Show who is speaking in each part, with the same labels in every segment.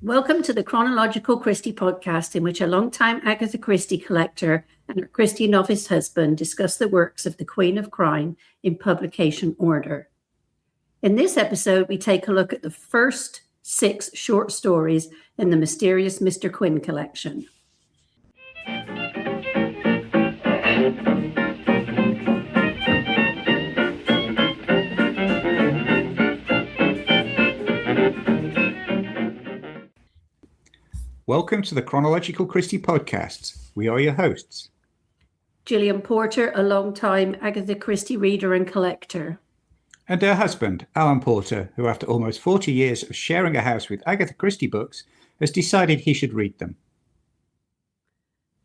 Speaker 1: Welcome to the Chronological Christie podcast, in which a long-time Agatha Christie collector and her Christie novice husband discuss the works of the Queen of Crime in publication order. In this episode, we take a look at the first 6 short stories in the Mysterious Mr. Quin collection.
Speaker 2: Welcome to the Chronological Christie podcast. We are your hosts.
Speaker 1: Gillian Porter, a long-time Agatha Christie reader and collector.
Speaker 2: And her husband, Alan Porter, who after almost 40 years of sharing a house with Agatha Christie books, has decided he should read them.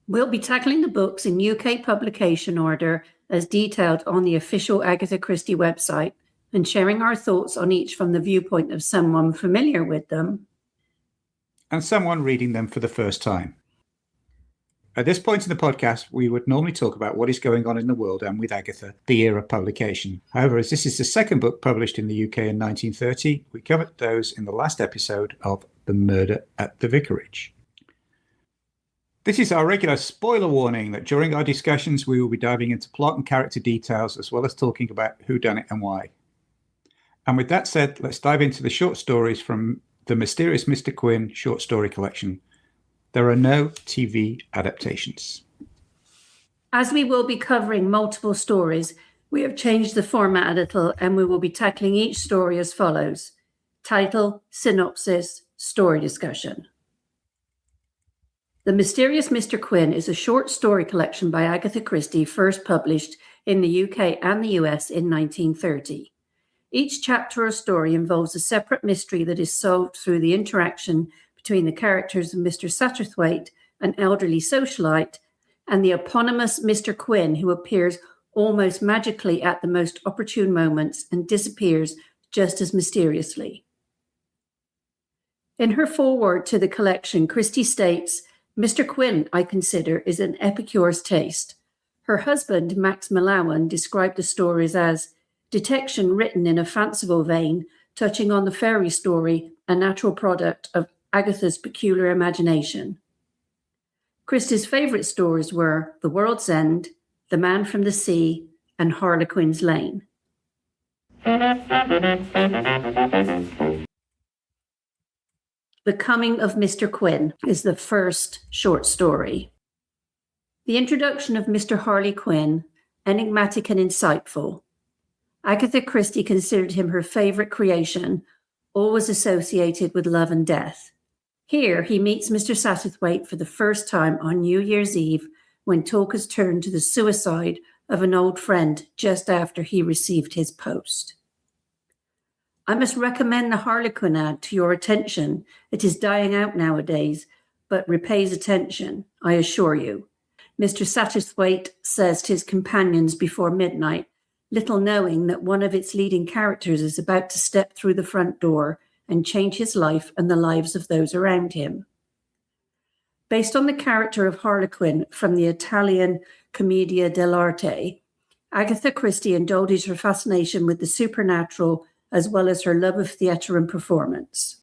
Speaker 1: We'll be tackling the books in UK publication order as detailed on the official Agatha Christie website and sharing our thoughts on each from the viewpoint of someone familiar with them
Speaker 2: and someone reading them for the first time. At this point in the podcast, we would normally talk about what is going on in the world and with Agatha, the year of publication. However, as this is the second book published in the UK in 1930, we covered those in the last episode of The Murder at the Vicarage. This is our regular spoiler warning that during our discussions we will be diving into plot and character details as well as talking about who done it and why. And with that said, let's dive into the short stories from the Mysterious Mr. Quin short story collection. There are no TV adaptations.
Speaker 1: As we will be covering multiple stories, we have changed the format a little and we will be tackling each story as follows: title, synopsis, story discussion. The Mysterious Mr. Quin is a short story collection by Agatha Christie, first published in the UK and the US in 1930. Each chapter or story involves a separate mystery that is solved through the interaction between the characters of Mr. Satterthwaite, an elderly socialite, and the eponymous Mr. Quin, who appears almost magically at the most opportune moments and disappears just as mysteriously. In her foreword to the collection, Christie states, "Mr. Quin, I consider, is an epicure's taste." Her husband, Max Malawan, described the stories as detection written in a fanciful vein, touching on the fairy story, a natural product of Agatha's peculiar imagination. Christie's favourite stories were The World's End, The Man from the Sea, and Harlequin's Lane. The Coming of Mr. Quin is the first short story. The introduction of Mr. Harley Quin, enigmatic and insightful. Agatha Christie considered him her favourite creation, always associated with love and death. Here he meets Mr. Satterthwaite for the first time on New Year's Eve, when talk has turned to the suicide of an old friend just after he received his post. I must recommend the Harlequin ad to your attention. It is dying out nowadays, but repays attention, I assure you. Mr. Satterthwaite says to his companions before midnight, little knowing that one of its leading characters is about to step through the front door and change his life and the lives of those around him. Based on the character of Harlequin from the Italian Commedia dell'arte, Agatha Christie indulges her fascination with the supernatural as well as her love of theatre and performance.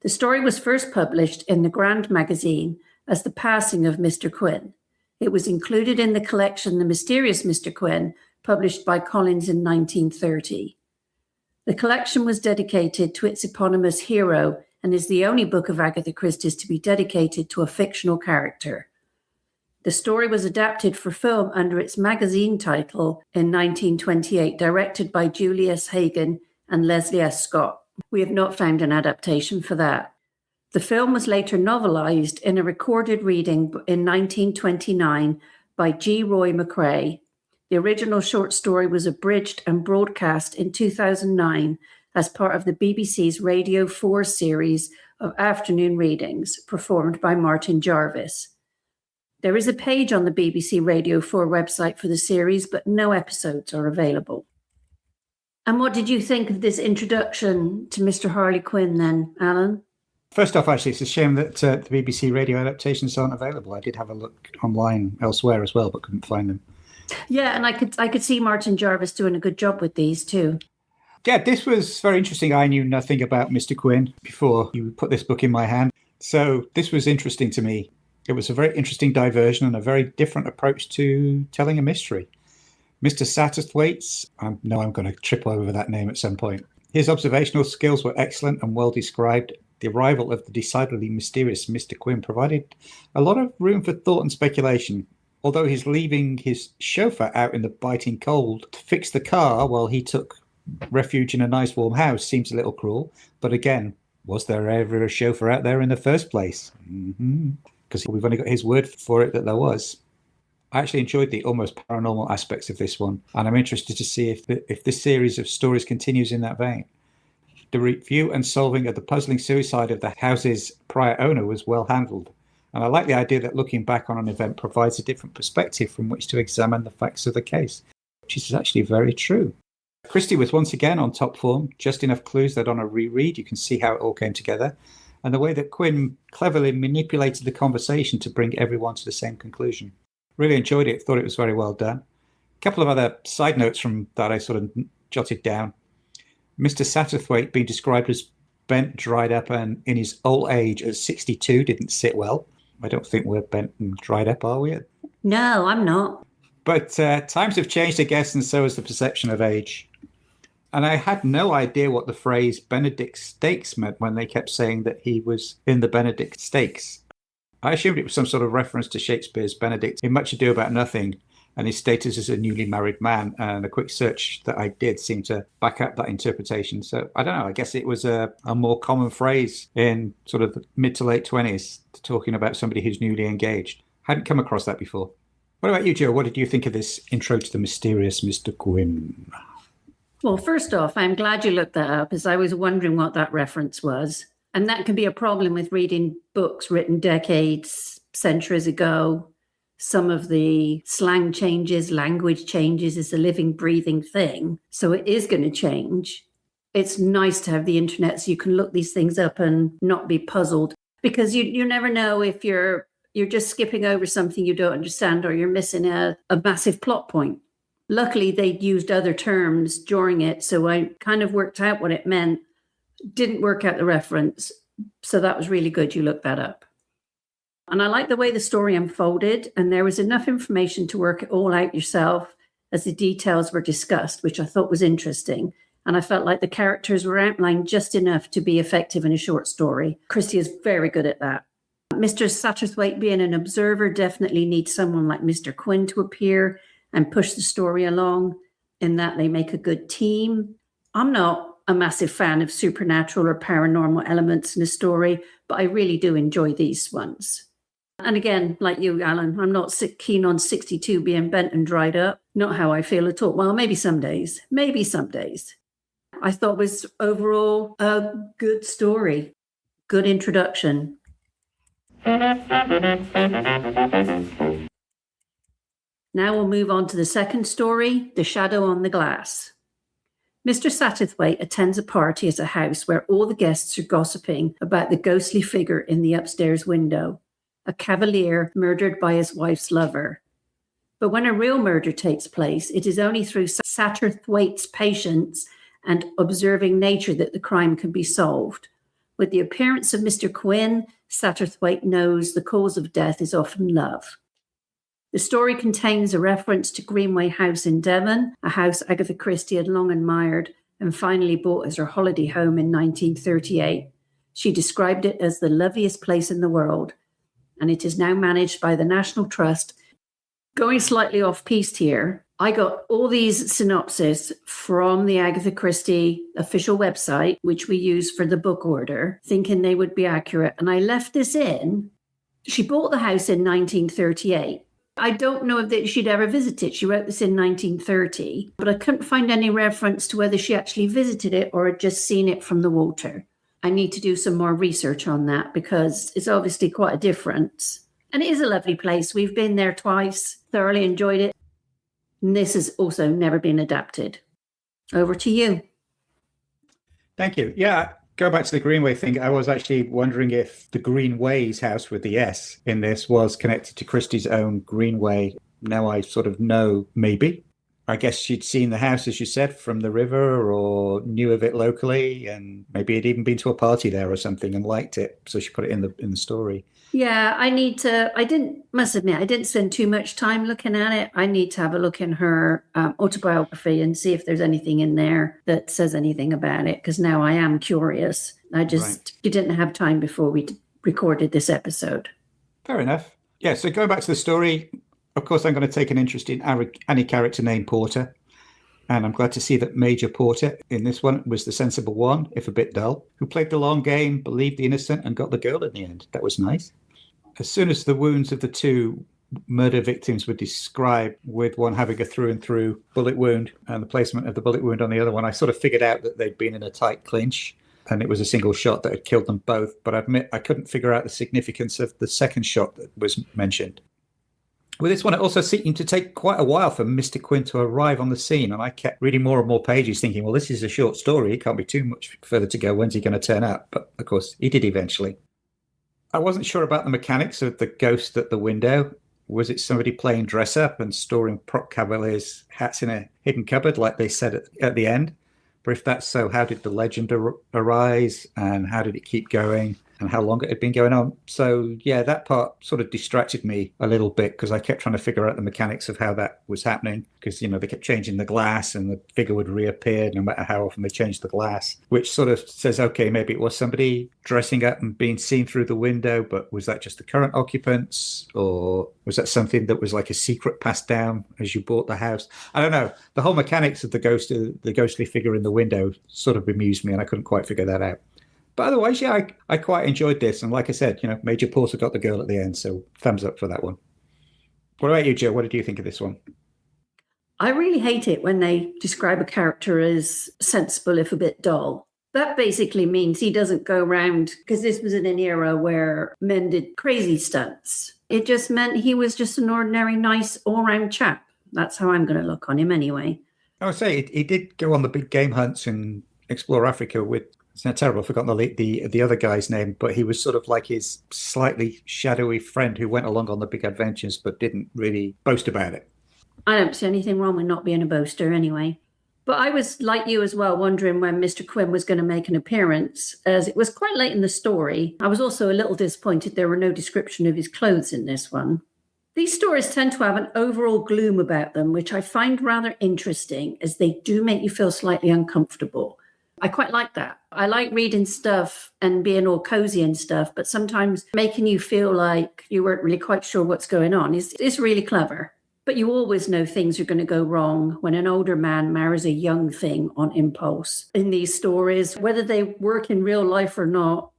Speaker 1: The story was first published in the Grand magazine as The Passing of Mr. Quin. It was included in the collection The Mysterious Mr. Quin, published by Collins in 1930. The collection was dedicated to its eponymous hero and is the only book of Agatha Christie's to be dedicated to a fictional character. The story was adapted for film under its magazine title in 1928, directed by Julius Hagan and Leslie S. Scott. We have not found an adaptation for that. The film was later novelized in a recorded reading in 1929 by G. Roy McCrae. The original short story was abridged and broadcast in 2009 as part of the BBC's Radio 4 series of afternoon readings performed by Martin Jarvis. There is a page on the BBC Radio 4 website for the series, but no episodes are available. And what did you think of this introduction to Mr. Harley Quin then, Alan?
Speaker 2: First off, actually, it's a shame that the BBC radio adaptations aren't available. I did have a look online elsewhere as well, but couldn't find them.
Speaker 1: Yeah, and I could see Martin Jarvis doing a good job with these too.
Speaker 2: Yeah, this was very interesting. I knew nothing about Mr. Quin before you put this book in my hand. So this was interesting to me. It was a very interesting diversion and a very different approach to telling a mystery. Mr. Satterthwaite's, I know I'm going to trip over that name at some point. His observational skills were excellent and well described. The arrival of the decidedly mysterious Mr. Quin provided a lot of room for thought and speculation. Although his leaving his chauffeur out in the biting cold to fix the car while he took refuge in a nice warm house seems a little cruel. But again, was there ever a chauffeur out there in the first place? Because we've only got his word for it that there was. I actually enjoyed the almost paranormal aspects of this one, and I'm interested to see if this series of stories continues in that vein. The review and solving of the puzzling suicide of the house's prior owner was well handled, and I like the idea that looking back on an event provides a different perspective from which to examine the facts of the case, which is actually very true. Christie was once again on top form, just enough clues that on a reread you can see how it all came together, and the way that Quin cleverly manipulated the conversation to bring everyone to the same conclusion. Really enjoyed it, thought it was very well done. A couple of other side notes from that I sort of jotted down. Mr. Satterthwaite being described as bent, dried up, and in his old age at 62 didn't sit well. I don't think we're bent and dried up, are we?
Speaker 1: No, I'm not.
Speaker 2: But times have changed, I guess, and so has the perception of age. And I had no idea what the phrase Benedict Stakes meant when they kept saying that he was in the Benedict Stakes. I assumed it was some sort of reference to Shakespeare's Benedict in Much Ado About Nothing and his status as a newly married man. And a quick search that I did seemed to back up that interpretation. So I don't know, I guess it was a more common phrase in sort of the mid to late 20s, talking about somebody who's newly engaged. Hadn't come across that before. What about you, Joe? What did you think of this intro to the mysterious Mr. Quin?
Speaker 1: Well, first off, I'm glad you looked that up, as I was wondering what that reference was. And that can be a problem with reading books written decades, centuries ago. Some of the slang changes, language changes is a living, breathing thing. So it is going to change. It's nice to have the internet so you can look these things up and not be puzzled, because you never know if you're just skipping over something you don't understand or you're missing a massive plot point. Luckily, they'd used other terms during it, so I kind of worked out what it meant. Didn't work out the reference, so that was really good you looked that up. And I like the way the story unfolded, and there was enough information to work it all out yourself as the details were discussed, which I thought was interesting. And I felt like the characters were outlined just enough to be effective in a short story. Christie is very good at that. Mr. Satterthwaite, being an observer, definitely needs someone like Mr. Quin to appear and push the story along, in that they make a good team. I'm not a massive fan of supernatural or paranormal elements in a story, but I really do enjoy these ones. And again, like you, Alan, I'm not keen on 62 being bent and dried up. Not how I feel at all. Well, maybe some days. I thought it was overall a good story. Good introduction. Now we'll move on to the second story, The Shadow on the Glass. Mr. Satterthwaite attends a party at a house where all the guests are gossiping about the ghostly figure in the upstairs window, a cavalier murdered by his wife's lover. But when a real murder takes place, it is only through Satterthwaite's patience and observing nature that the crime can be solved. With the appearance of Mr. Quin, Satterthwaite knows the cause of death is often love. The story contains a reference to Greenway House in Devon, a house Agatha Christie had long admired and finally bought as her holiday home in 1938. She described it as the loveliest place in the world, and it is now managed by the National Trust. Going slightly off-piste here, I got all these synopses from the Agatha Christie official website, which we use for the book order, thinking they would be accurate, and I left this in. She bought the house in 1938. I don't know if she'd ever visited. She wrote this in 1930, but I couldn't find any reference to whether she actually visited it or had just seen it from the water. I need to do some more research on that because it's obviously quite a difference. And it is a lovely place. We've been there twice, thoroughly enjoyed it. And this has also never been adapted. Over to you.
Speaker 2: Thank you. Yeah, go back to the Greenway thing. I was actually wondering if the Greenway's house with the S in this was connected to Christie's own Greenway. Now I sort of know, maybe. I guess she'd seen the house, as you said, from the river or knew of it locally, and maybe had even been to a party there or something and liked it. So she put it in the story.
Speaker 1: Yeah, must admit, I didn't spend too much time looking at it. I need to have a look in her autobiography and see if there's anything in there that says anything about it, because now I am curious. You didn't have time before we recorded this episode.
Speaker 2: Fair enough. Yeah, so going back to the story, of course, I'm going to take an interest in any character named Porter. And I'm glad to see that Major Porter in this one was the sensible one, if a bit dull, who played the long game, believed the innocent, and got the girl in the end. That was nice. As soon as the wounds of the two murder victims were described, with one having a through-and-through bullet wound and the placement of the bullet wound on the other one, I sort of figured out that they'd been in a tight clinch and it was a single shot that had killed them both. But I admit I couldn't figure out the significance of the second shot that was mentioned. With this one, it also seemed to take quite a while for Mr. Quin to arrive on the scene, and I kept reading more and more pages thinking, well, this is a short story. It can't be too much further to go. When's he going to turn up? But, of course, he did eventually. I wasn't sure about the mechanics of the ghost at the window. Was it somebody playing dress-up and storing prop cavaliers' hats in a hidden cupboard, like they said at the end? But if that's so, how did the legend arise, and how did it keep going? And how long it had been going on. So, yeah, that part sort of distracted me a little bit because I kept trying to figure out the mechanics of how that was happening because, they kept changing the glass and the figure would reappear no matter how often they changed the glass, which sort of says, okay, maybe it was somebody dressing up and being seen through the window, but was that just the current occupants, or was that something that was like a secret passed down as you bought the house? I don't know. The whole mechanics of the ghostly figure in the window sort of bemused me and I couldn't quite figure that out. But otherwise, yeah, I quite enjoyed this. And like I said, Major Porter got the girl at the end. So thumbs up for that one. What about you, Joe? What did you think of this one?
Speaker 1: I really hate it when they describe a character as sensible, if a bit dull. That basically means he doesn't go around, because this was in an era where men did crazy stunts. It just meant he was just an ordinary, nice, all-round chap. That's how I'm going to look on him anyway.
Speaker 2: I would say he did go on the big game hunts and explore Africa with... It's not terrible. I've forgotten the other guy's name, but he was sort of like his slightly shadowy friend who went along on the big adventures but didn't really boast about it.
Speaker 1: I don't see anything wrong with not being a boaster anyway. But I was, like you as well, wondering when Mr. Quin was going to make an appearance, as it was quite late in the story. I was also a little disappointed there were no description of his clothes in this one. These stories tend to have an overall gloom about them, which I find rather interesting, as they do make you feel slightly uncomfortable. I quite like that. I like reading stuff and being all cozy and stuff, but sometimes making you feel like you weren't really quite sure what's going on is really clever. But you always know things are going to go wrong when an older man marries a young thing on impulse. In these stories, whether they work in real life or not,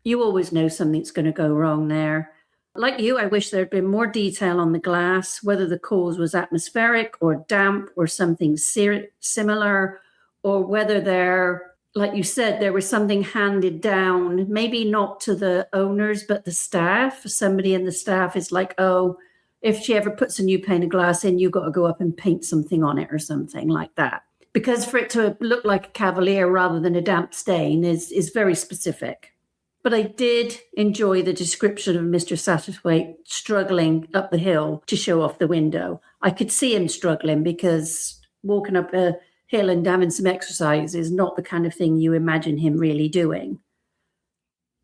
Speaker 1: you always know something's going to go wrong there. Like you, I wish there'd been more detail on the glass, whether the cause was atmospheric or damp or something similar, or whether like you said, there was something handed down, maybe not to the owners, but the staff. Somebody in the staff is like, oh, if she ever puts a new pane of glass in, you've got to go up and paint something on it or something like that. Because for it to look like a cavalier rather than a damp stain is very specific. But I did enjoy the description of Mr. Satterthwaite struggling up the hill to show off the window. I could see him struggling because walking up a hill and having some exercise is not the kind of thing you imagine him really doing.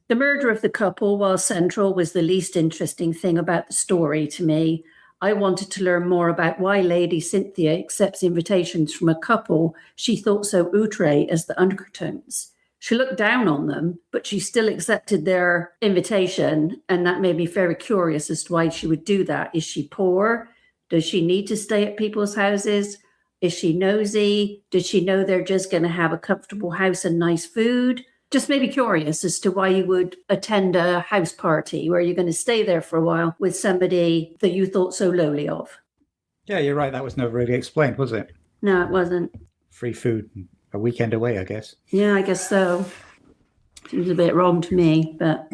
Speaker 1: The murder of the couple, while central, was the least interesting thing about the story to me. I wanted to learn more about why Lady Cynthia accepts invitations from a couple she thought so outre as the Undertons. She looked down on them, but she still accepted their invitation, and that made me very curious as to why she would do that. Is she poor? Does she need to stay at people's houses? Is she nosy? Did she know they're just going to have a comfortable house and nice food? Just maybe curious as to why you would attend a house party where you're going to stay there for a while with somebody that you thought so lowly of.
Speaker 2: Yeah, you're right. That was never really explained, was it?
Speaker 1: No, it wasn't.
Speaker 2: Free food, a weekend away, I guess.
Speaker 1: Yeah, I guess so. Seems a bit wrong to me, but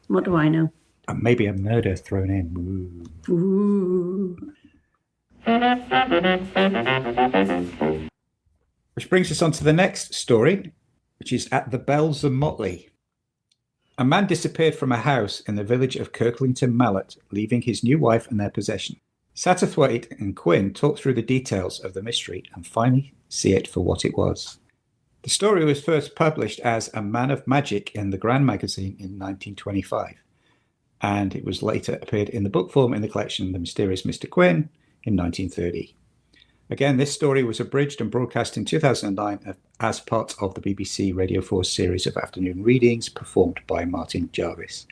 Speaker 1: what do I know?
Speaker 2: And maybe a murder thrown in. Ooh.
Speaker 1: Ooh.
Speaker 2: Which brings us on to the next story, which is At the Bells of Motley. A man disappeared from a house in the village of Kirklington Mallet, leaving his new wife and their possession. Satterthwaite and Quin talk through the details of the mystery and finally see it for what it was. The story was first published as A Man of Magic in the Grand magazine in 1925, and it was later appeared in the book form in the collection The Mysterious Mr. Quin in 1930. Again, this story was abridged and broadcast in 2009 as part of the BBC Radio 4 series of afternoon readings performed by Martin Jarvis.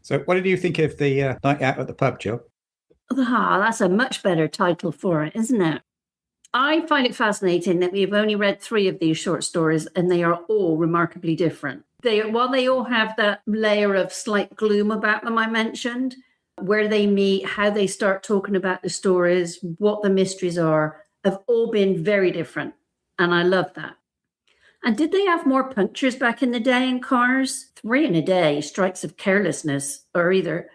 Speaker 2: So what did you think of the night out at the pub, Joe?
Speaker 1: That's a much better title for it, isn't it? I find it fascinating that we've only read 3 of these short stories and they are all remarkably different. While they all have that layer of slight gloom about them I mentioned, where they meet, how they start talking about the stories, what the mysteries are, have all been very different. And I love that. And did they have more punctures back in the day in cars? 3 in a day strikes of carelessness or either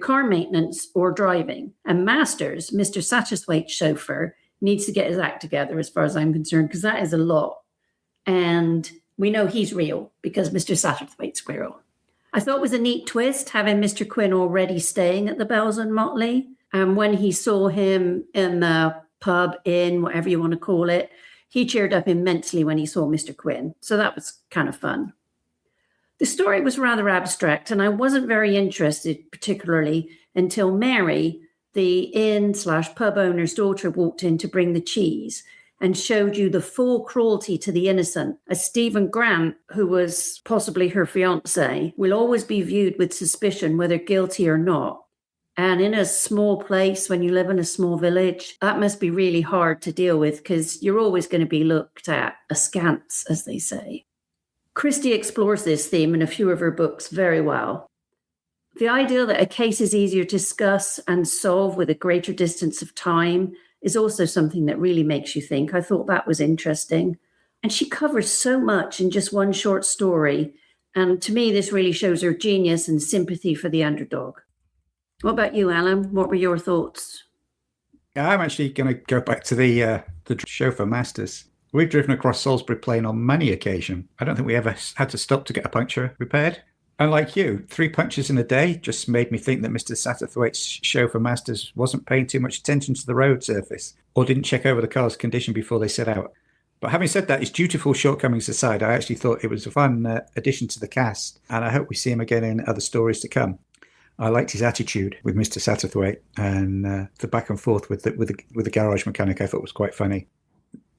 Speaker 1: car maintenance or driving. And Masters, Mr. Satterthwaite's chauffeur, needs to get his act together as far as I'm concerned, because that is a lot. And we know he's real because Mr. Satterthwaite's real. I thought it was a neat twist having Mr. Quin already staying at the Bells and Motley. And when he saw him in the pub, inn, whatever you want to call it, he cheered up immensely when he saw Mr. Quin. So that was kind of fun. The story was rather abstract and I wasn't very interested particularly until Mary, the inn/pub owner's daughter, walked in to bring the cheese and showed you the full cruelty to the innocent, as Stephen Grant, who was possibly her fiancé, will always be viewed with suspicion whether guilty or not. And in a small place, when you live in a small village, that must be really hard to deal with because you're always going to be looked at askance, as they say. Christie explores this theme in a few of her books very well. The idea that a case is easier to discuss and solve with a greater distance of time is also something that really makes you think. I thought that was interesting. And she covers so much in just one short story. And to me, this really shows her genius and sympathy for the underdog. What about you, Alan? What were your thoughts?
Speaker 2: I'm actually going to go back to the chauffeur Masters. We've driven across Salisbury Plain on many occasions. I don't think we ever had to stop to get a puncture repaired. And like you, 3 punctures in a day just made me think that Mr. Satterthwaite's chauffeur Masters wasn't paying too much attention to the road surface or didn't check over the car's condition before they set out. But having said that, his dutiful shortcomings aside, I actually thought it was a fun addition to the cast, and I hope we see him again in other stories to come. I liked his attitude with Mr. Satterthwaite, and the back and forth with the garage mechanic I thought was quite funny.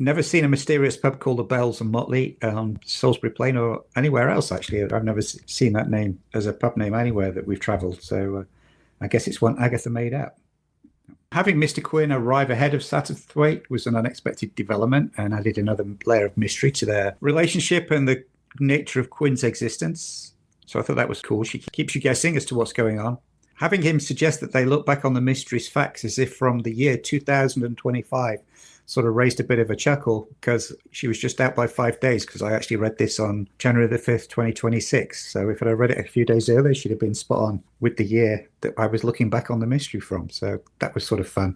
Speaker 2: Never seen a mysterious pub called the Bells and Motley on Salisbury Plain or anywhere else, actually. I've never seen that name as a pub name anywhere that we've travelled, so I guess it's one Agatha made up. Having Mr. Quin arrive ahead of Satterthwaite was an unexpected development and added another layer of mystery to their relationship and the nature of Quin's existence. So I thought that was cool. She keeps you guessing as to what's going on. Having him suggest that they look back on the mystery's facts as if from the year 2025 sort of raised a bit of a chuckle because she was just out by 5 days, because I actually read this on January the 5th, 2026. So if I'd read it a few days earlier, she'd have been spot on with the year that I was looking back on the mystery from. So that was sort of fun.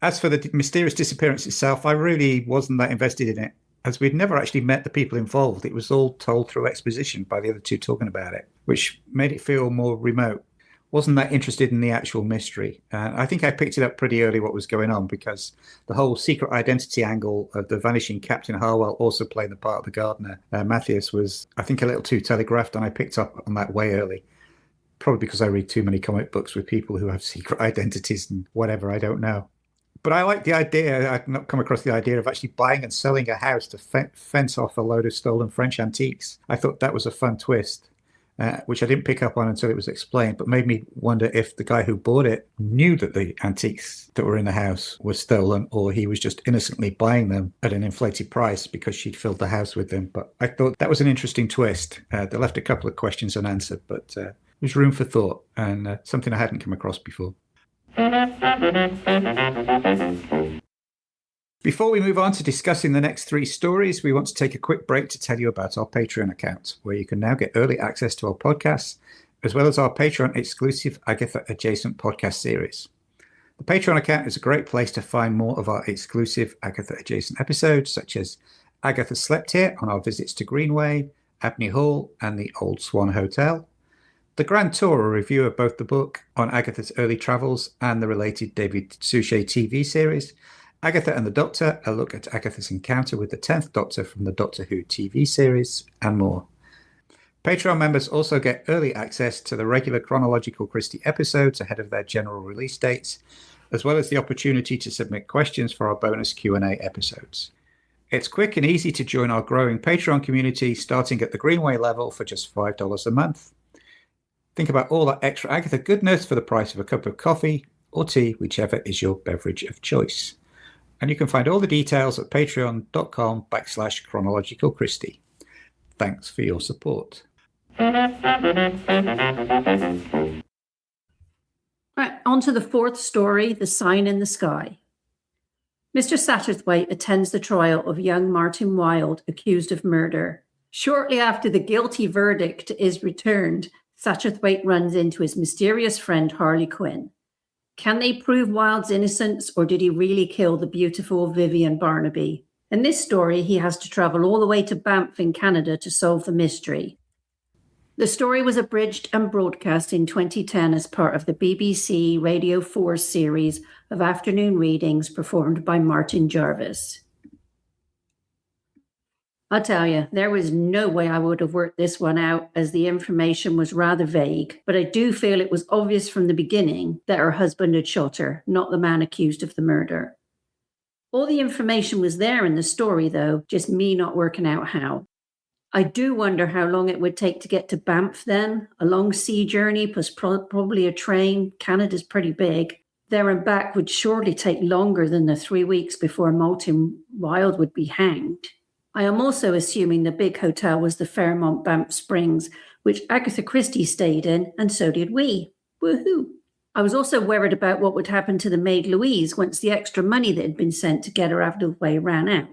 Speaker 2: As for the mysterious disappearance itself, I really wasn't that invested in it, as we'd never actually met the people involved. It was all told through exposition by the other two talking about it, which made it feel more remote. Wasn't that interested in the actual mystery. I think I picked it up pretty early what was going on, because the whole secret identity angle of the vanishing Captain Harwell also playing the part of the gardener, Matthias, was, I think, a little too telegraphed, and I picked up on that way early. Probably because I read too many comic books with people who have secret identities and whatever, I don't know. But I like the idea. I'd not come across the idea of actually buying and selling a house to fence off a load of stolen French antiques. I thought that was a fun twist. Which I didn't pick up on until it was explained, but made me wonder if the guy who bought it knew that the antiques that were in the house were stolen, or he was just innocently buying them at an inflated price because she'd filled the house with them. But I thought that was an interesting twist. They left a couple of questions unanswered, but there's room for thought, and something I hadn't come across before. Before we move on to discussing the next 3 stories, we want to take a quick break to tell you about our Patreon account, where you can now get early access to our podcasts, as well as our Patreon exclusive Agatha Adjacent podcast series. The Patreon account is a great place to find more of our exclusive Agatha Adjacent episodes, such as Agatha Slept Here on our visits to Greenway, Abney Hall, and the Old Swan Hotel. The Grand Tour, a review of both the book on Agatha's early travels and the related David Suchet TV series. Agatha and the Doctor, a look at Agatha's encounter with the 10th Doctor from the Doctor Who TV series, and more. Patreon members also get early access to the regular Chronological Christie episodes ahead of their general release dates, as well as the opportunity to submit questions for our bonus Q&A episodes. It's quick and easy to join our growing Patreon community, starting at the Greenway level for just $5 a month. Think about all that extra Agatha goodness for the price of a cup of coffee or tea, whichever is your beverage of choice. And you can find all the details at patreon.com/Chronological Christie. Thanks for your support.
Speaker 1: Right, on to the fourth story, The Sign in the Sky. Mr. Satterthwaite attends the trial of young Martin Wilde, accused of murder. Shortly after the guilty verdict is returned, Satterthwaite runs into his mysterious friend Harley Quinn. Can they prove Wilde's innocence, or did he really kill the beautiful Vivian Barnaby? In this story, he has to travel all the way to Banff in Canada to solve the mystery. The story was abridged and broadcast in 2010 as part of the BBC Radio 4 series of afternoon readings performed by Martin Jarvis. I'll tell you, there was no way I would have worked this one out, as the information was rather vague, but I do feel it was obvious from the beginning that her husband had shot her, not the man accused of the murder. All the information was there in the story, though, just me not working out how. I do wonder how long it would take to get to Banff then. A long sea journey plus probably a train. Canada's pretty big. There and back would surely take longer than the 3 weeks before Martin Wilde would be hanged. I am also assuming the big hotel was the Fairmont Banff Springs, which Agatha Christie stayed in, and so did we. Woohoo! I was also worried about what would happen to the maid Louise once the extra money that had been sent to get her out of the way ran out.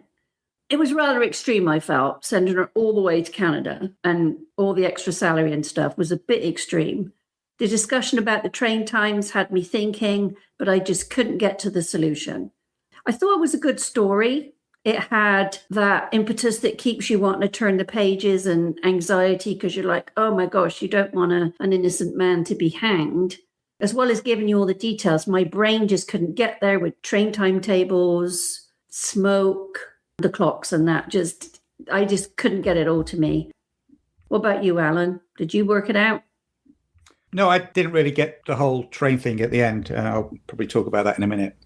Speaker 1: It was rather extreme, I felt, sending her all the way to Canada, and all the extra salary and stuff was a bit extreme. The discussion about the train times had me thinking, but I just couldn't get to the solution. I thought it was a good story. It had that impetus that keeps you wanting to turn the pages, and anxiety because you're like, oh my gosh, you don't want an innocent man to be hanged. As well as giving you all the details, my brain just couldn't get there with train timetables, smoke, the clocks and that. I just couldn't get it all to me. What about you, Alan? Did you work it out?
Speaker 2: No, I didn't really get the whole train thing at the end. I'll probably talk about that in a minute.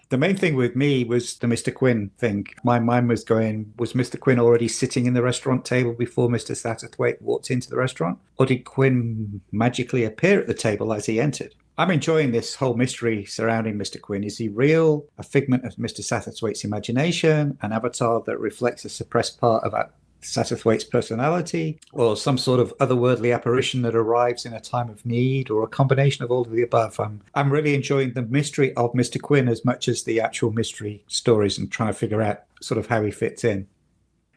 Speaker 2: The main thing with me was the Mr. Quin thing. My mind was going, was Mr. Quin already sitting in the restaurant table before Mr. Satterthwaite walked into the restaurant? Or did Quin magically appear at the table as he entered? I'm enjoying this whole mystery surrounding Mr. Quin. Is he real? A figment of Mr. Satterthwaite's imagination? An avatar that reflects a suppressed part of Satterthwaite's personality, or some sort of otherworldly apparition that arrives in a time of need, or a combination of all of the above? I'm really enjoying the mystery of Mr. Quin as much as the actual mystery stories, and trying to figure out sort of how he fits in.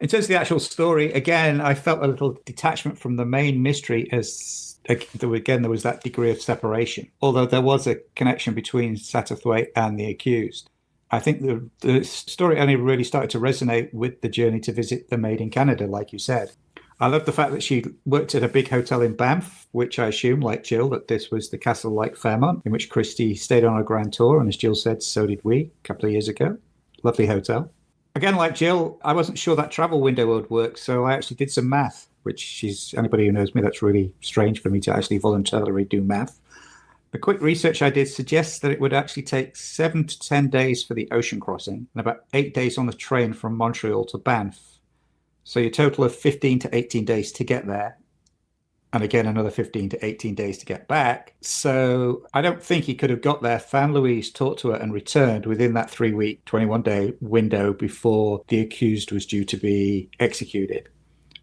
Speaker 2: In terms of the actual story, again, I felt a little detachment from the main mystery, as again there was that degree of separation, although there was a connection between Satterthwaite and the accused. I think the story only really started to resonate with the journey to visit the maid in Canada, like you said. I love the fact that she worked at a big hotel in Banff, which I assume, like Jill, that this was the castle like Fairmont, in which Christie stayed on a grand tour. And as Jill said, so did we a couple of years ago. Lovely hotel. Again, like Jill, I wasn't sure that travel window would work, so I actually did some math, which is, anybody who knows me, that's really strange for me to actually voluntarily do math. The quick research I did suggests that it would actually take 7 to 10 days for the ocean crossing and about 8 days on the train from Montreal to Banff. So your total of 15 to 18 days to get there. And again, another 15 to 18 days to get back. So I don't think he could have got there, found Louise, talked to her and returned within that 3-week, 21-day window before the accused was due to be executed.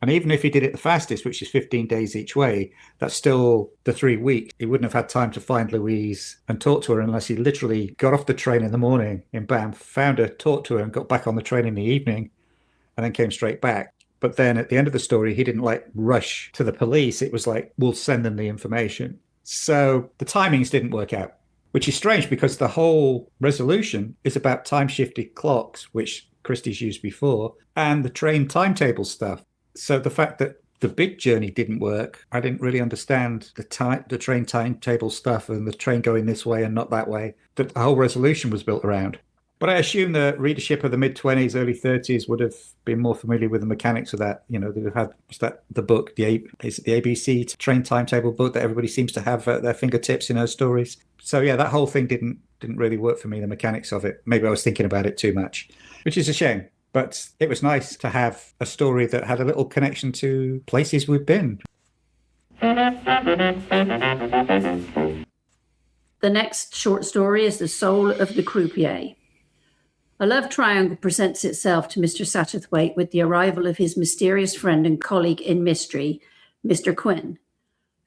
Speaker 2: And even if he did it the fastest, which is 15 days each way, that's still the 3 weeks. He wouldn't have had time to find Louise and talk to her unless he literally got off the train in the morning in Banff, found her, talked to her, and got back on the train in the evening, and then came straight back. But then at the end of the story, he didn't rush to the police. It was like, we'll send them the information. So the timings didn't work out, which is strange because the whole resolution is about time-shifted clocks, which Christie's used before, and the train timetable stuff. So the fact that The big journey didn't work. I didn't really understand the train timetable stuff and the train going this way and not that way that the whole resolution was built around. But I assume the readership of the mid-20s, early 30s would have been more familiar with the mechanics of that. You know, they would have had the book, is it the ABC train timetable book that everybody seems to have at their fingertips in her stories. So yeah, that whole thing didn't really work for me, the mechanics of it. Maybe I was thinking about it too much, which is a shame. But it was nice to have a story that had a little connection to places we've been.
Speaker 1: The next short story is The Soul of the Croupier. A love triangle presents itself to Mr. Satterthwaite with the arrival of his mysterious friend and colleague in mystery, Mr. Quin.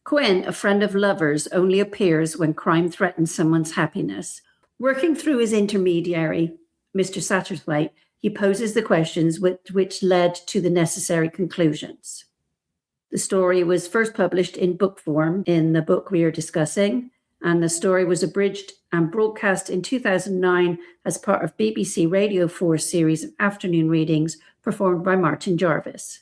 Speaker 1: Quin, a friend of lovers, only appears when crime threatens someone's happiness. Working through his intermediary, Mr. Satterthwaite, he poses the questions which led to the necessary conclusions. The story was first published in book form in the book we are discussing, and the story was abridged and broadcast in 2009 as part of BBC Radio 4's series of afternoon readings performed by Martin Jarvis.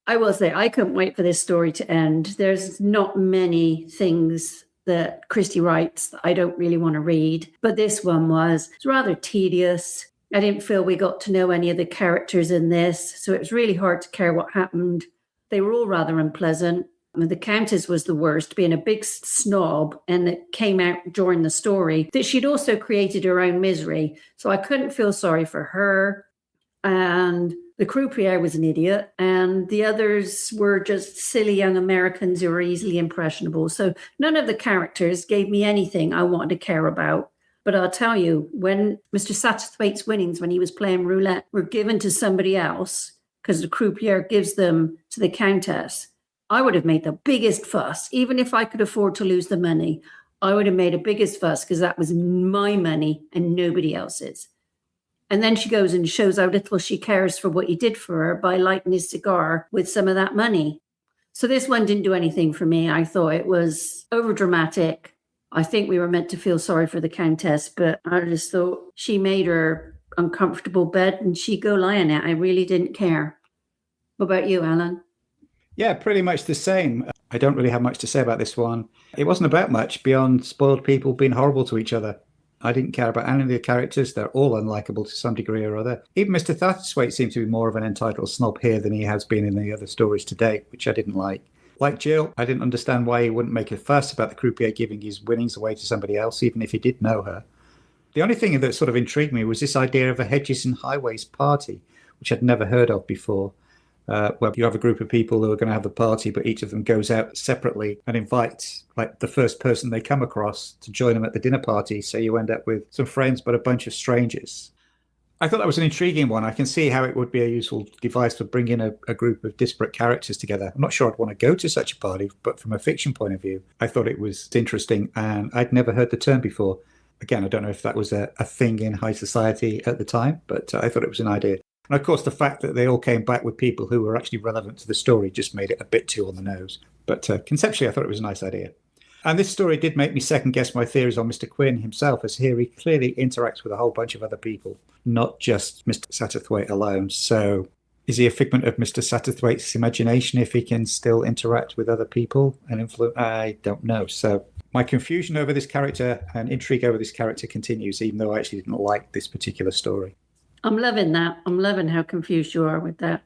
Speaker 1: I will say, I couldn't wait for this story to end. There's not many things that Christie writes that I don't really want to read, but this one was rather tedious. I didn't feel we got to know any of the characters in this, so it was really hard to care what happened. They were all rather unpleasant. I mean, the Countess was the worst, being a big snob, and it came out during the story that she'd also created her own misery. So I couldn't feel sorry for her. And the croupier was an idiot, and the others were just silly young Americans who were easily impressionable. So none of the characters gave me anything I wanted to care about. But I'll tell you, when Mr. Satterthwaite's winnings, when he was playing roulette, were given to somebody else, because the croupier gives them to the Countess, I would have made the biggest fuss. Even if I could afford to lose the money, I would have made a biggest fuss because that was my money and nobody else's. And then she goes and shows how little she cares for what he did for her by lighting his cigar with some of that money. So this one didn't do anything for me. I thought it was overdramatic. I think we were meant to feel sorry for the Countess, but I just thought she made her uncomfortable bed and she'd go lie in it. I really didn't care. What about you, Alan?
Speaker 2: Yeah, pretty much the same. I don't really have much to say about this one. It wasn't about much beyond spoiled people being horrible to each other. I didn't care about any of the characters. They're all unlikable to some degree or other. Even Mr. Satterthwaite seemed to be more of an entitled snob here than he has been in the other stories to date, which I didn't like. Like Jill, I didn't understand why he wouldn't make a fuss about the croupier giving his winnings away to somebody else, even if he did know her. The only thing that sort of intrigued me was this idea of a hedges and highways party, which I'd never heard of before, where you have a group of people who are going to have the party, but each of them goes out separately and invites like the first person they come across to join them at the dinner party. So you end up with some friends, but a bunch of strangers. I thought that was an intriguing one. I can see how it would be a useful device for bringing a group of disparate characters together. I'm not sure I'd want to go to such a party, but from a fiction point of view, I thought it was interesting, and I'd never heard the term before. Again, I don't know if that was a thing in high society at the time, but I thought it was an idea. And of course, the fact that they all came back with people who were actually relevant to the story just made it a bit too on the nose. But conceptually, I thought it was a nice idea. And this story did make me second guess my theories on Mr. Quin himself, as here he clearly interacts with a whole bunch of other people, not just Mr. Satterthwaite alone. So is he a figment of Mr. Satterthwaite's imagination if he can still interact with other people and influence? I don't know. So my confusion over this character and intrigue over this character continues, even though I actually didn't like this particular story.
Speaker 1: I'm loving that. I'm loving how confused you are with that.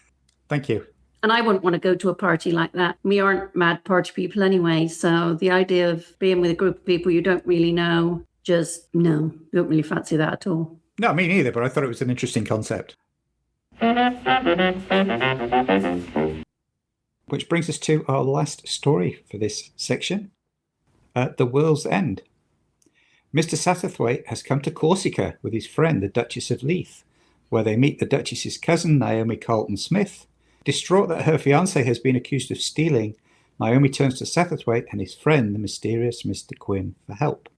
Speaker 2: Thank you.
Speaker 1: And I wouldn't want to go to a party like that. We aren't mad party people anyway. So the idea of being with a group of people you don't really know, don't really fancy that at all.
Speaker 2: No, me neither, but I thought it was an interesting concept. Which brings us to our last story for this section, The World's End. Mr. Satterthwaite has come to Corsica with his friend, the Duchess of Leith, where they meet the Duchess's cousin, Naomi Carlton-Smith. Distraught that her fiancé has been accused of stealing, Naomi turns to Satterthwaite and his friend, the mysterious Mr. Quin, for help.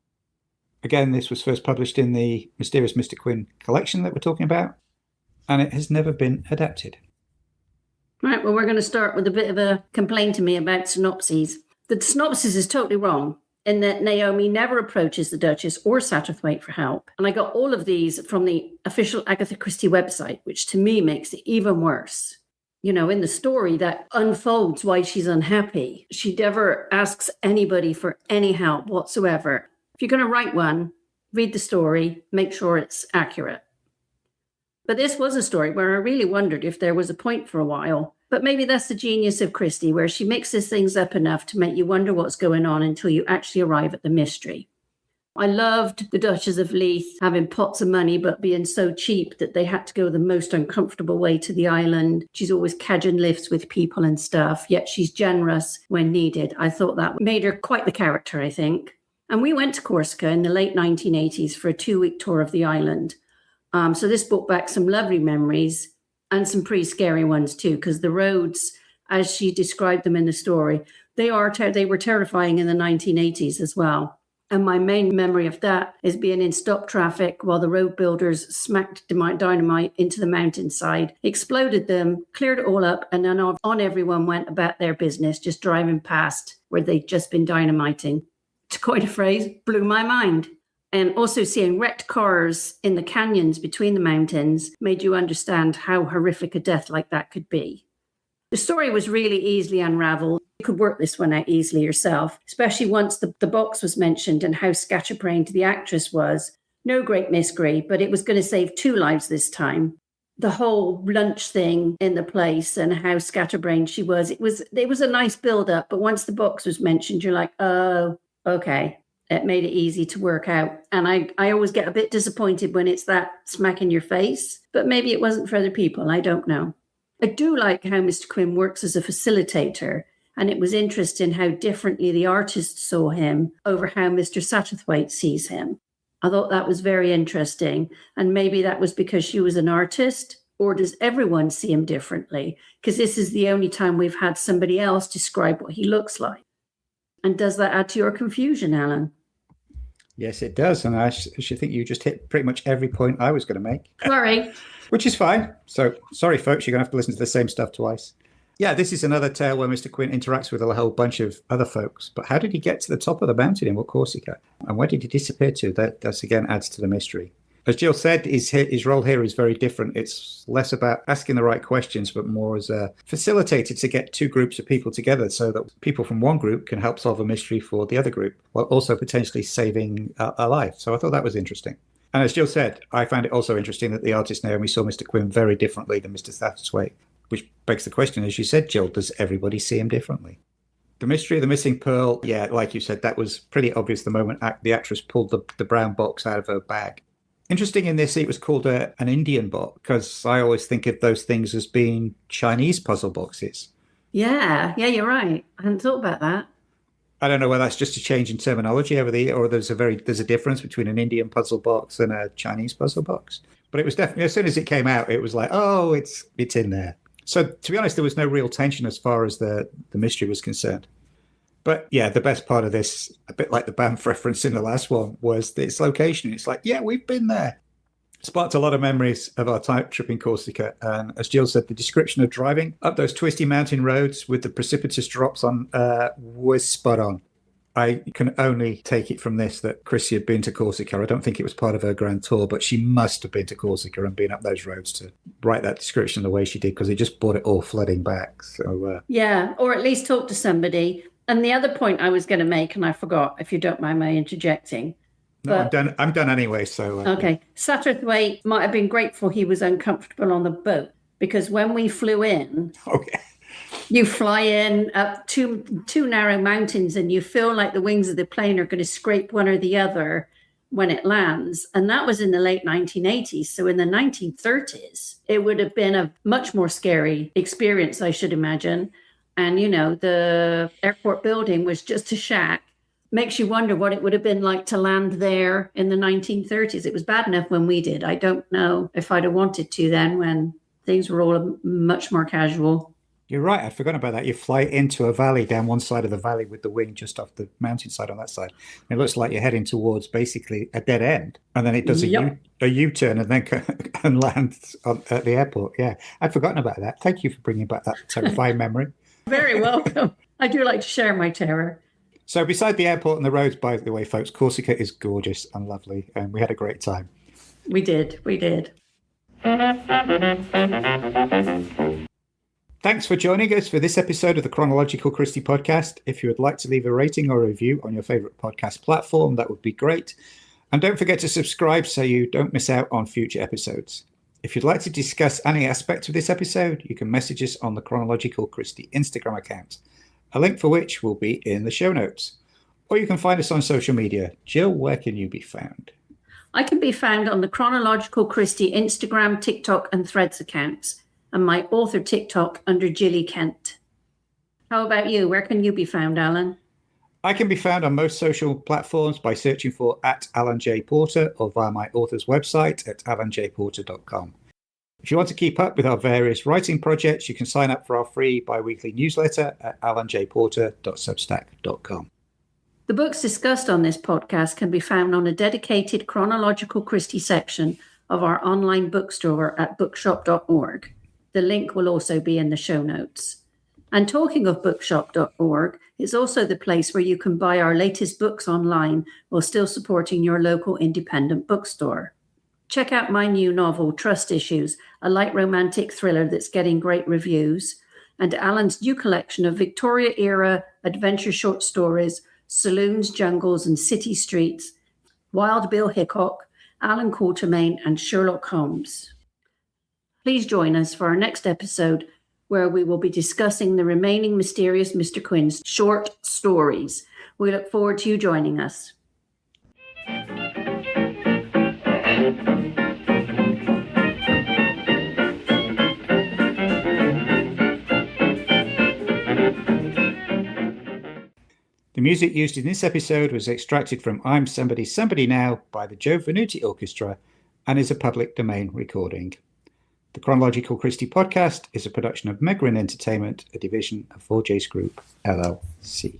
Speaker 2: Again, this was first published in the Mysterious Mr. Quin collection that we're talking about, and it has never been adapted.
Speaker 1: Right, well, we're going to start with a bit of a complaint to me about synopses. The synopsis is totally wrong in that Naomi never approaches the Duchess or Satterthwaite for help. And I got all of these from the official Agatha Christie website, which to me makes it even worse. in the story that unfolds why she's unhappy. She never asks anybody for any help whatsoever. If you're going to write one, read the story, make sure it's accurate. But this was a story where I really wondered if there was a point for a while. But maybe that's the genius of Christie, where she mixes things up enough to make you wonder what's going on until you actually arrive at the mystery. I loved the Duchess of Leith having pots of money but being so cheap that they had to go the most uncomfortable way to the island. She's always cadging lifts with people and stuff, yet she's generous when needed. I thought that made her quite the character, I think. And we went to Corsica in the late 1980s for a 2-week tour of the island. So this brought back some lovely memories and some pretty scary ones too, because the roads, as she described them in the story, they were terrifying in the 1980s as well. And my main memory of that is being in stop traffic while the road builders smacked dynamite into the mountainside, exploded them, cleared it all up, and then on everyone went about their business, just driving past where they'd just been dynamiting. To coin a phrase, blew my mind. And also seeing wrecked cars in the canyons between the mountains made you understand how horrific a death like that could be. The story was really easily unraveled. You could work this one out easily yourself, especially once the box was mentioned and how scatterbrained the actress was. No great mystery, but it was going to save 2 lives this time. The whole lunch thing in the place and how scatterbrained she was, it was a nice build-up, but once the box was mentioned, you're like, oh, okay. It made it easy to work out. And I always get a bit disappointed when it's that smack in your face, but maybe it wasn't for other people. I don't know. I do like how Mr. Quin works as a facilitator, and it was interesting how differently the artist saw him over how Mr. Satterthwaite sees him. I thought that was very interesting, and maybe that was because she was an artist, or does everyone see him differently? Because this is the only time we've had somebody else describe what he looks like. And does that add to your confusion, Alan?
Speaker 2: Yes, it does. And I should think you just hit pretty much every point I was going to make.
Speaker 1: Sorry.
Speaker 2: Which is fine. So, sorry, folks, you're going to have to listen to the same stuff twice. Yeah, this is another tale where Mr. Quin interacts with a whole bunch of other folks. But how did he get to the top of the mountain in Corsica? And where did he disappear to? That again adds to the mystery. As Jill said, his role here is very different. It's less about asking the right questions, but more as a facilitator to get 2 groups of people together so that people from one group can help solve a mystery for the other group, while also potentially saving a life. So I thought that was interesting. And as Jill said, I found it also interesting that the artist Naomi saw Mr. Quin very differently than Mr. Satterthwaite, which begs the question, as you said, Jill, does everybody see him differently? The mystery of the missing pearl, yeah, like you said, that was pretty obvious the moment the actress pulled the brown box out of her bag. Interesting in this, it was called an Indian box, because I always think of those things as being Chinese puzzle boxes.
Speaker 1: Yeah, you're right. I hadn't thought about that.
Speaker 2: I don't know whether that's just a change in terminology over the year, or there's a difference between an Indian puzzle box and a Chinese puzzle box. But it was definitely, as soon as it came out, it was like, oh, it's in there. So to be honest, there was no real tension as far as the mystery was concerned. But yeah, the best part of this, a bit like the Banff reference in the last one, was its location. It's like, yeah, we've been there. Sparked a lot of memories of our trip in Corsica. And as Jill said, the description of driving up those twisty mountain roads with the precipitous drops on was spot on. I can only take it from this that Christie had been to Corsica. I don't think it was part of her grand tour, but she must have been to Corsica and been up those roads to write that description the way she did, because it just brought it all flooding back. So
Speaker 1: yeah, or at least talk to somebody. And the other point I was going to make, and I forgot, if you don't mind my interjecting.
Speaker 2: No, I'm done anyway. So
Speaker 1: okay. Satterthwaite might have been grateful he was uncomfortable on the boat, because when we flew in, you fly in up two narrow mountains and you feel like the wings of the plane are going to scrape one or the other when it lands. And that was in the late 1980s. So in the 1930s, it would have been a much more scary experience, I should imagine. And, the airport building was just a shack. Makes you wonder what it would have been like to land there in the 1930s. It was bad enough when we did. I don't know if I'd have wanted to then, when things were all much more casual.
Speaker 2: You're right. I'd forgotten about that. You fly into a valley, down one side of the valley with the wing just off the mountainside on that side. And it looks like you're heading towards basically a dead end. And then it does a U-turn and then and lands at the airport. Yeah, I'd forgotten about that. Thank you for bringing back that terrifying memory.
Speaker 1: Very welcome. I do like to share my terror.
Speaker 2: So beside the airport and the roads, by the way, folks, Corsica is gorgeous and lovely. And we had a great time.
Speaker 1: We did.
Speaker 2: Thanks for joining us for this episode of the Chronological Christie podcast. If you would like to leave a rating or a review on your favourite podcast platform, that would be great. And don't forget to subscribe so you don't miss out on future episodes. If you'd like to discuss any aspect of this episode, you can message us on the Chronological Christie Instagram account, a link for which will be in the show notes. Or you can find us on social media. Jill, where can you be found?
Speaker 1: I can be found on the Chronological Christie Instagram, TikTok, and Threads accounts, and my author TikTok under Gilly Kent. How about you? Where can you be found, Alan?
Speaker 2: I can be found on most social platforms by searching for @AlanJPorter or via my author's website at alanjporter.com. If you want to keep up with our various writing projects, you can sign up for our free bi-weekly newsletter at alanjporter.substack.com.
Speaker 1: The books discussed on this podcast can be found on a dedicated Chronological Christie section of our online bookstore at bookshop.org. The link will also be in the show notes. And talking of bookshop.org, it's also the place where you can buy our latest books online while still supporting your local independent bookstore. Check out my new novel, Trust Issues, a light romantic thriller that's getting great reviews, and Alan's new collection of Victoria-era adventure short stories, Saloons, Jungles, and City Streets, Wild Bill Hickok, Alan Quatermain, and Sherlock Holmes. Please join us for our next episode, where we will be discussing the remaining mysterious Mr. Quin's short stories. We look forward to you joining us.
Speaker 2: The music used in this episode was extracted from I'm Somebody Somebody Now by the Joe Venuti Orchestra and is a public domain recording. The Chronological Christie podcast is a production of Megrin Entertainment, a division of 4J's Group, LLC.